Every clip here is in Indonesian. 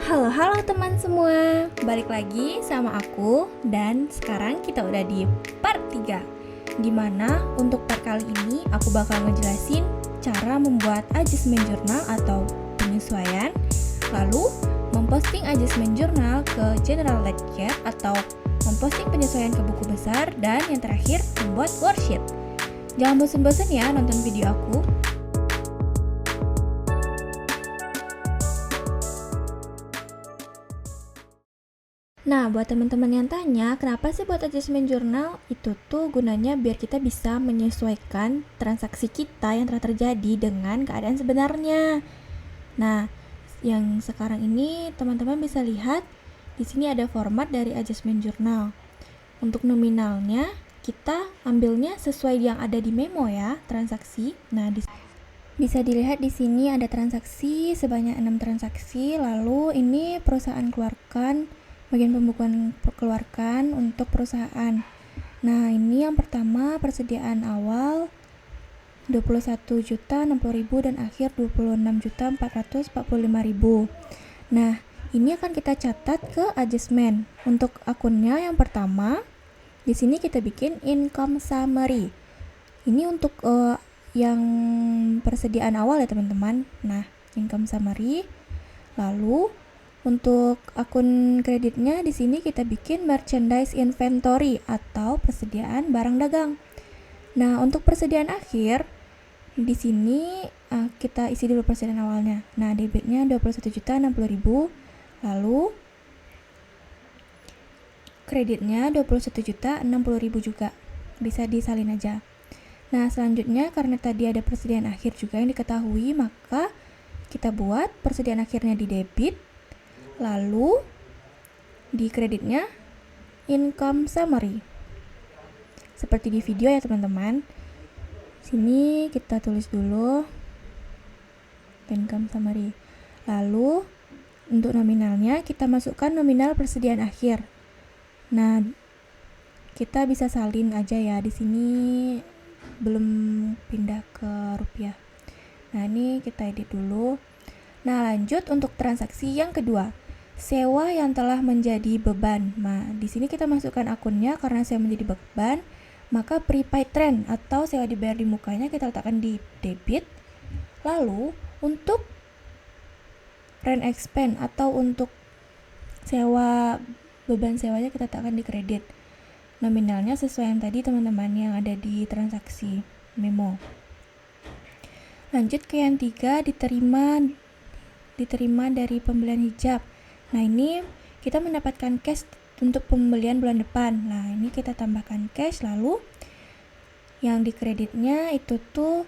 Halo teman semua, balik lagi sama aku dan sekarang kita udah di part 3 dimana untuk part kali ini aku bakal ngejelasin cara membuat adjustment journal atau penyesuaian, lalu memposting adjustment journal ke general ledger atau memposting penyesuaian ke buku besar, dan yang terakhir membuat worksheet. Jangan bosan-bosan ya nonton video aku. Nah, buat teman-teman yang tanya, kenapa sih buat adjustment journal? Itu tuh gunanya biar kita bisa menyesuaikan transaksi kita yang telah terjadi dengan keadaan sebenarnya. Nah, yang sekarang ini teman-teman bisa lihat di sini ada format dari adjustment journal. Untuk nominalnya, kita ambilnya sesuai yang ada di memo ya, transaksi. Nah, bisa dilihat di sini ada transaksi sebanyak 6 transaksi, lalu ini perusahaan keluarkan bagian pembukuan keluarkan untuk perusahaan. Nah, ini yang pertama persediaan awal 21.060.000 dan akhir 26.445.000. Nah, ini akan kita catat ke adjustment. Untuk akunnya yang pertama, di sini kita bikin income summary. Ini untuk yang persediaan awal ya teman-teman. Nah, income summary. Lalu untuk akun kreditnya di sini kita bikin merchandise inventory atau persediaan barang dagang. Nah, untuk persediaan akhir di sini kita isi dulu persediaan awalnya. Nah, debitnya 21.060.000, lalu kreditnya 21.060.000 juga. Bisa disalin aja. Nah, selanjutnya karena tadi ada persediaan akhir juga yang diketahui, maka kita buat persediaan akhirnya di debit. Lalu di kreditnya income summary seperti di video ya teman-teman. Sini kita tulis dulu income summary. Lalu untuk nominalnya kita masukkan nominal persediaan akhir. Nah, kita bisa salin aja ya, di sini belum pindah ke rupiah. Nah, ini kita edit dulu. Nah, lanjut untuk transaksi yang kedua, sewa yang telah menjadi beban. Nah, di sini kita masukkan akunnya karena sewa menjadi beban, maka prepaid rent atau sewa dibayar di mukanya kita letakkan di debit. Lalu untuk rent expense atau untuk sewa beban sewanya kita letakkan di kredit. Nominalnya sesuai yang tadi teman-teman yang ada di transaksi memo. Lanjut ke yang 3, diterima dari pembelian hijab. Nah, ini kita mendapatkan cash untuk pembelian bulan depan. Nah, ini kita tambahkan cash, lalu yang di kreditnya itu tuh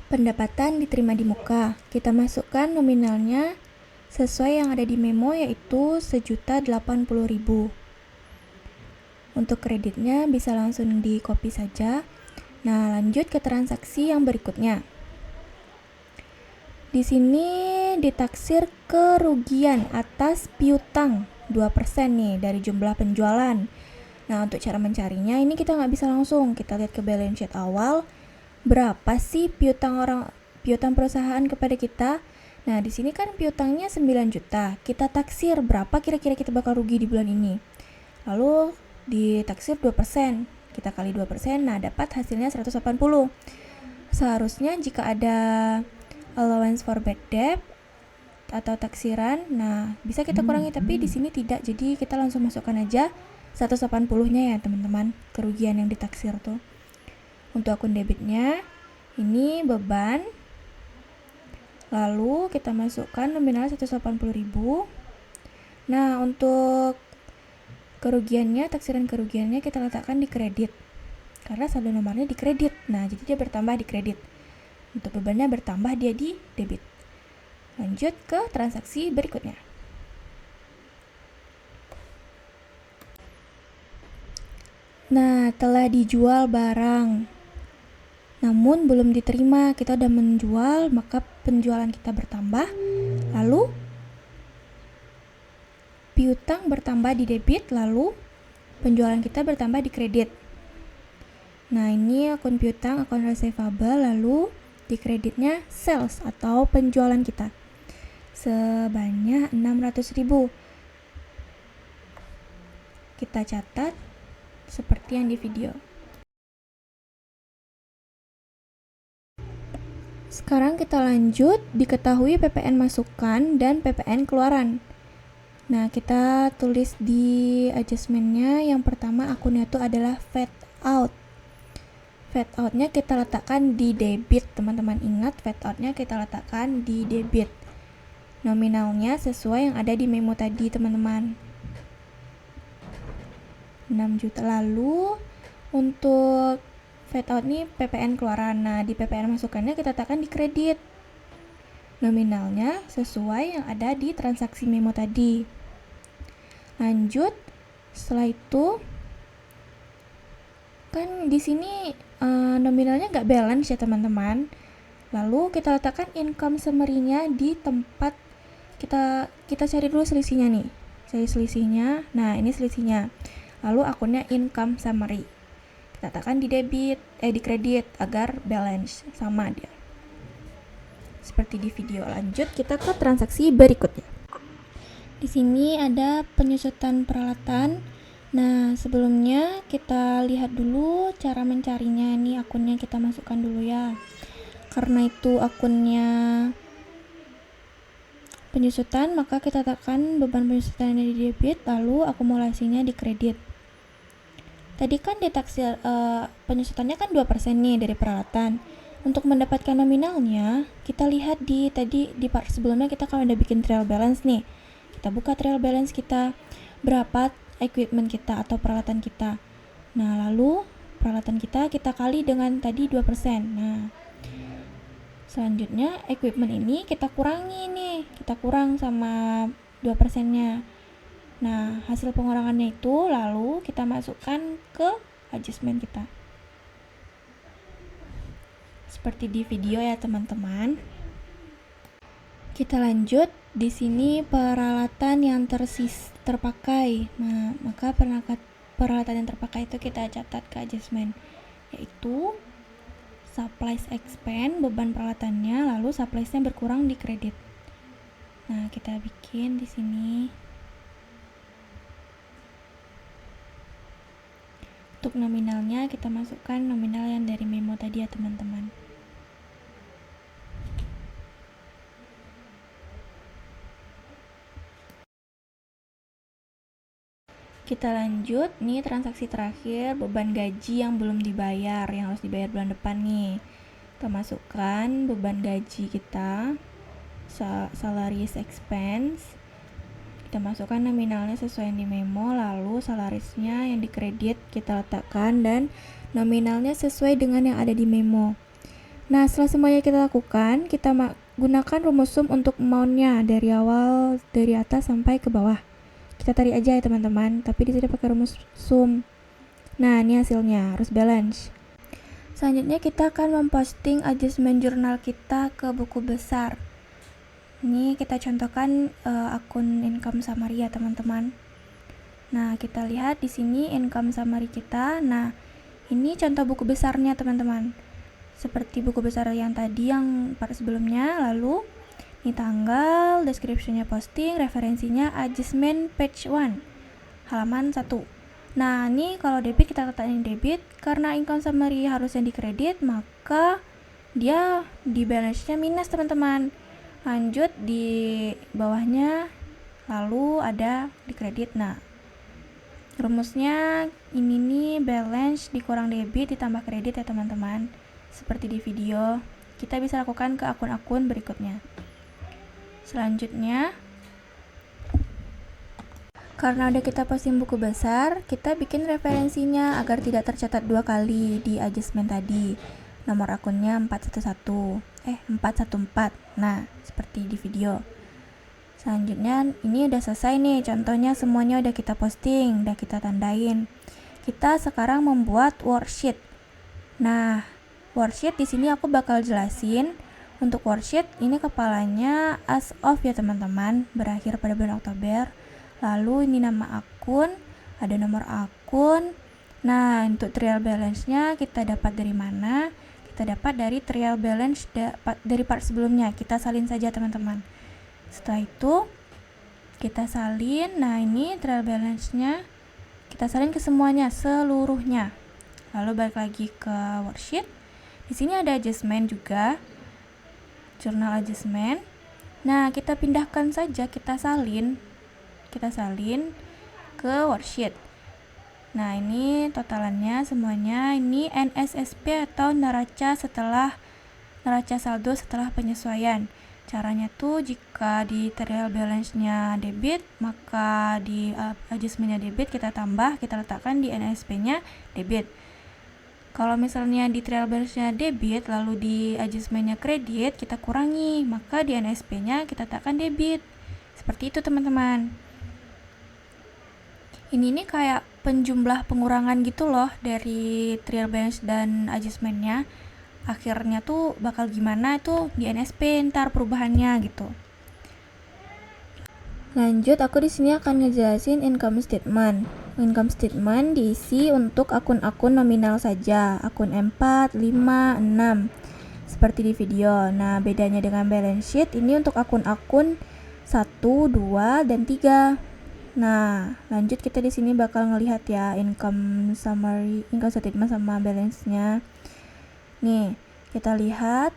pendapatan diterima di muka. Kita masukkan nominalnya sesuai yang ada di memo, yaitu 1.080.000. Untuk kreditnya bisa langsung di copy saja. Nah, lanjut ke transaksi yang berikutnya. Di sini ditaksir kerugian atas piutang 2% nih dari jumlah penjualan. Nah, untuk cara mencarinya ini kita nggak bisa langsung. Kita lihat ke balance sheet awal, berapa sih piutang perusahaan kepada kita. Nah, di sini kan piutangnya 9 juta. Kita taksir berapa kira-kira kita bakal rugi di bulan ini. Lalu ditaksir 2%. Kita kali 2%, nah dapat hasilnya 180. Seharusnya jika ada allowance for bad debt atau taksiran, nah bisa kita kurangi, tapi di sini tidak. Jadi kita langsung masukkan aja 180-nya ya teman-teman, kerugian yang ditaksir tuh. Untuk akun debitnya ini beban. Lalu kita masukkan nominal 180.000. Nah, untuk kerugiannya, taksiran kerugiannya kita letakkan di kredit. Karena saldo nomornya di kredit. Nah, jadi dia bertambah di kredit. Untuk bebannya bertambah dia di debit. Lanjut ke transaksi berikutnya. Nah, telah dijual barang, namun belum diterima. Kita udah menjual, maka penjualan kita bertambah. Lalu piutang bertambah di debit, lalu penjualan kita bertambah di kredit. Nah, ini akun piutang, akun receivable, lalu di kreditnya sales atau penjualan kita. sebanyak 600.000. Kita catat seperti yang di video. Sekarang kita lanjut, diketahui PPN masukan dan PPN keluaran. Nah, kita tulis di adjustmentnya, yang pertama akunnya itu adalah fade out. Fade outnya kita letakkan di debit, teman-teman ingat, fade outnya kita letakkan di debit. Nominalnya sesuai yang ada di memo tadi, teman-teman. 6 juta. Lalu untuk fade out nih PPN keluaran. Nah, di PPN masukannya kita letakkan di kredit. Nominalnya sesuai yang ada di transaksi memo tadi. Lanjut, setelah itu kan di sini nominalnya nggak balance ya teman-teman. Lalu kita letakkan income summary-nya di tempat kita cari dulu selisihnya nih. Cari selisihnya. Nah, ini selisihnya. Lalu akunnya income summary. Kita letakkan di di kredit agar balance sama dia. Seperti di video. Lanjut kita ke transaksi berikutnya. Di sini ada penyusutan peralatan. Nah, sebelumnya kita lihat dulu cara mencarinya. Ini akunnya kita masukkan dulu ya. Karena itu akunnya penyusutan, maka kita tekan beban penyusutannya di debit, lalu akumulasinya di kredit. Tadi kan ditaksir penyusutannya kan 2% nih dari peralatan. Untuk mendapatkan nominalnya, kita lihat di part sebelumnya kita kan udah bikin trial balance nih. Kita buka trial balance kita, berapa equipment kita atau peralatan kita. Nah, lalu peralatan kita kali dengan tadi 2%. Nah, selanjutnya equipment ini kita kurangi nih. Kita kurang sama 2%-nya. Nah, hasil pengurangannya itu lalu kita masukkan ke adjustment kita. Seperti di video ya, teman-teman. Kita lanjut. Di sini peralatan yang terpakai. Nah, maka peralatan yang terpakai itu kita catat ke adjustment, yaitu supplies expense, beban peralatannya, lalu suppliesnya berkurang di kredit. Nah, kita bikin di sini. Untuk nominalnya kita masukkan nominal yang dari memo tadi ya, teman-teman. Kita lanjut, nih transaksi terakhir, beban gaji yang belum dibayar, yang harus dibayar bulan depan nih. Kita masukkan beban gaji kita, salaries expense. Kita masukkan nominalnya sesuai yang di memo, lalu salariesnya yang dikredit kita letakkan, dan nominalnya sesuai dengan yang ada di memo. Nah, setelah semuanya kita lakukan, kita gunakan rumus sum untuk amount-nya dari awal, dari atas sampai ke bawah. Kita tarik aja ya teman-teman, tapi di sini pakai rumus sum. Nah, ini hasilnya, harus balance. Selanjutnya kita akan memposting adjustment jurnal kita ke buku besar. Ini kita contohkan akun income summary ya teman-teman. Nah, kita lihat di sini income summary kita. Nah, ini contoh buku besarnya teman-teman. Seperti buku besar yang tadi yang part sebelumnya, lalu ini tanggal, description-nya posting, referensinya adjustment page 1, halaman 1. Nah, ini kalau debit kita letakkan debit, karena income summary harusnya di kredit, maka dia di balance-nya minus teman-teman. Lanjut di bawahnya, lalu ada di kredit. Nah, rumusnya ini nih, balance dikurang debit ditambah kredit ya teman-teman. Seperti di video, kita bisa lakukan ke akun-akun berikutnya. Selanjutnya, karena udah kita posting buku besar, kita bikin referensinya agar tidak tercatat 2 kali di adjustment tadi. Nomor akunnya 414. Nah, seperti di video. Selanjutnya, ini udah selesai nih, contohnya semuanya udah kita posting, udah kita tandain. Kita sekarang membuat worksheet. Nah, worksheet di sini aku bakal jelasin. Untuk worksheet ini kepalanya as of ya teman-teman, berakhir pada bulan Oktober. Lalu ini nama akun, ada nomor akun. Nah, untuk trial balance-nya kita dapat dari mana? Kita dapat dari trial balance dari part sebelumnya. Kita salin saja teman-teman. Setelah itu kita salin. Nah, ini trial balance-nya kita salin ke semuanya, seluruhnya. Lalu balik lagi ke worksheet. Di sini ada adjustment juga, journal adjustment. Nah, kita pindahkan saja, kita salin ke worksheet. Nah, ini totalannya semuanya. Ini NSSP atau neraca saldo setelah penyesuaian. Caranya tuh jika di trial balance-nya debit, maka di adjustment-nya debit kita tambah, kita letakkan di NSP-nya debit. Kalau misalnya di trial balance-nya debit, lalu di adjustment-nya kredit, kita kurangi, maka di NSP-nya kita letakkan debit. Seperti itu teman-teman. Ini kayak penjumlah pengurangan gitu loh dari trial balance dan adjustment-nya. Akhirnya tuh bakal gimana itu di NSP ntar perubahannya gitu. Lanjut, aku di sini akan ngejelasin income statement. Income statement diisi untuk akun-akun nominal saja, akun M4, 5, 6 seperti di video. Nah, bedanya dengan balance sheet, ini untuk akun-akun 1, 2, dan 3. Nah, lanjut kita di sini bakal ngelihat ya income summary, income statement sama balance-nya. Nih, kita lihat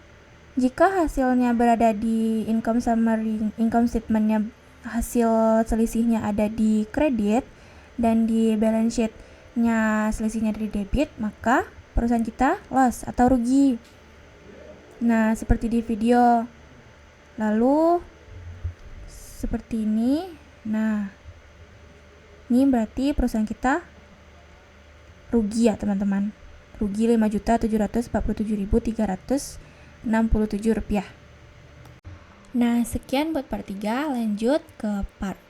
jika hasilnya berada di income summary, income statement-nya hasil selisihnya ada di kredit dan di balance sheet-nya selisihnya dari debit, maka perusahaan kita loss atau rugi. Nah, seperti di video. Lalu seperti ini. Nah, ini berarti perusahaan kita rugi ya, teman-teman. Rugi Rp5.747.367. Nah, sekian buat part 3. Lanjut ke part